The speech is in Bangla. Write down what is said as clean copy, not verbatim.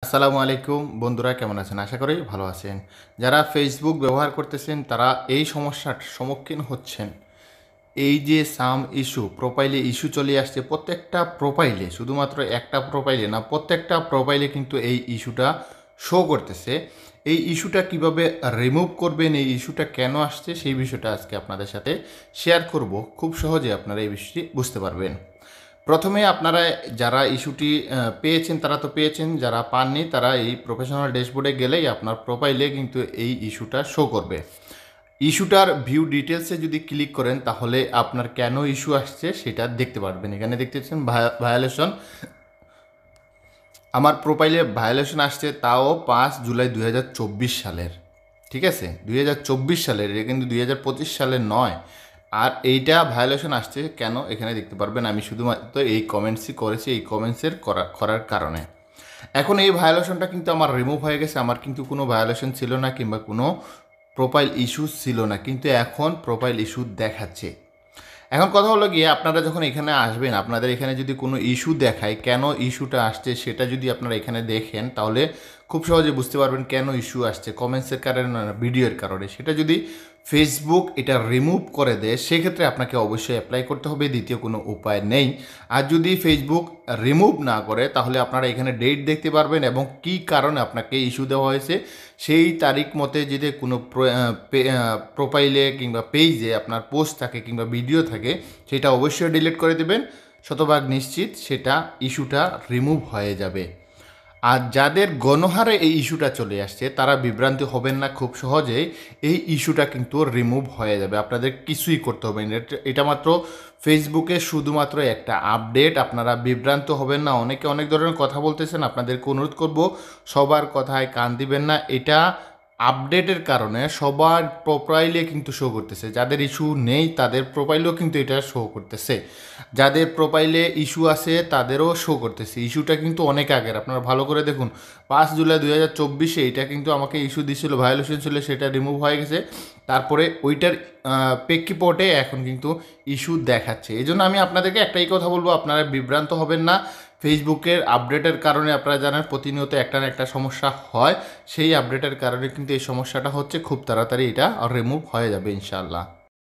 আসসালামু আলাইকুম বন্ধুরা, কেমন আছেন? আশা করি ভালো আছেন। যারা ফেসবুক ব্যবহার করতেছেন তারা এই সমস্যার সম্মুখীন হচ্ছেন। এই যে সাম ইস্যু, প্রোফাইলে ইস্যু চলে আসছে, প্রত্যেকটা প্রোফাইলে, শুধুমাত্র একটা প্রোফাইলে না, প্রত্যেকটা প্রোফাইলে কিন্তু এই ইস্যুটা শো করতেছে। এই ইস্যুটা কিভাবে রিমুভ করবেন, এই ইস্যুটা কেন আসছে, সেই বিষয়টা আজকে আপনাদের সাথে শেয়ার করব। খুব সহজে আপনারা এই বিষয়টি বুঝতে পারবেন। প্রথমে আপনারা যারা ইস্যুটি পেয়েছেন তারা তো পেয়েছেন, যারা পাননি তারা এই প্রফেশনাল ড্যাশবোর্ডে গেলেই আপনার প্রোফাইলে কিন্তু এই ইস্যুটা শো করবে। ইস্যুটার ভিউ ডিটেলসে যদি ক্লিক করেন তাহলে আপনার কেন ইস্যু আসছে সেটা দেখতে পারবেন। এখানে দেখতেছেন ভায়োলেশন, আমার প্রোফাইলে ভায়োলেশন আসছে, তাও 5 জুলাই 2024 সালের। ঠিক আছে, 2024 সালের, এটা কিন্তু 2025 সালের নয়। আর এইটা ভায়োলেশন আসছে কেন এখানে দেখতে পারবেন। আমি শুধুমাত্র এই কমেন্টসই করেছি, এই কমেন্টসের করার কারণে। এখন এই ভায়োলেশনটা কিন্তু আমার রিমুভ হয়ে গেছে। আমার কিন্তু কোনো ভায়োলেশন ছিল না কিংবা কোনো প্রোফাইল ইস্যু ছিল না, কিন্তু এখন প্রোফাইল ইস্যু দেখাচ্ছে। এখন কথা হলো গিয়ে, আপনারা যখন এখানে আসবেন, আপনাদের এখানে যদি কোনো ইস্যু দেখায়, কেন ইস্যুটা আসছে সেটা যদি আপনারা এখানে দেখেন তাহলে খুব সহজে বুঝতে পারবেন কেন ইস্যু আসছে। কমেন্টসের কারণে না, ভিডিওর কারণে। সেটা যদি ফেসবুক এটা রিমুভ করে দেয় সেক্ষেত্রে আপনাকে অবশ্যই অ্যাপ্লাই করতে হবে, দ্বিতীয় কোনো উপায় নেই। আর যদি ফেসবুক রিমুভ না করে তাহলে আপনারা এখানে ডেট দেখতে পারবেন এবং কী কারণে আপনাকে ইস্যু দেওয়া হয়েছে সেই তারিখ মতে যদি কোনো প্রোফাইলে কিংবা পেজে আপনার পোস্ট থাকে কিংবা ভিডিও থাকে সেটা অবশ্যই ডিলিট করে দেবেন। শতভাগ নিশ্চিত সেটা ইস্যুটা রিমুভ হয়ে যাবে। আর যাদের গণহারে এই ইস্যুটা চলে আসছে তারা বিভ্রান্তি হবেন না, খুব সহজেই এই ইস্যুটা কিন্তু রিমুভ হয়ে যাবে। আপনাদের কিছুই করতে হবে না। এটা মাত্র ফেসবুকে শুধুমাত্র একটা আপডেট, আপনারা বিভ্রান্ত হবেন না। অনেকে অনেক ধরনের কথা বলতেছেন, আপনাদেরকে অনুরোধ করব সবার কথায় কান দিবেন না। এটা আপডেটের কারণে সবার প্রোফাইলে কিন্তু শো করতেছে, যাদের ইস্যু নেই তাদের প্রোফাইলেও কিন্তু এটা শো করতেছে, যাদের প্রোফাইলে ইস্যু আছে তাদেরও শো করতেছে। ইস্যুটা কিন্তু অনেক আগের, আপনারা ভালো করে দেখুন। 5 জুলাই 2024 এটা কিন্তু আমাকে ইস্যু দিছিল, ভায়োলেশন ছিল, সেটা রিমুভ হয়ে গেছে। তারপরে ওইটার প্রেক্ষিপটে এখন কিন্তু ইস্যু দেখাচ্ছে। এই জন্য আমি আপনাদেরকে একটাই কথা বলবো, আপনারা বিভ্রান্ত হবেন না। ফেসবুকের আপডেটের কারণে আপনারা জানেন প্রতিনিয়ত একটা না একটা সমস্যা হয়, সেই আপডেটের কারণে কিন্তু এই সমস্যাটা হচ্ছে। খুব তাড়াতাড়ি এটা রিমুভ হয়ে যাবে ইনশাআল্লাহ।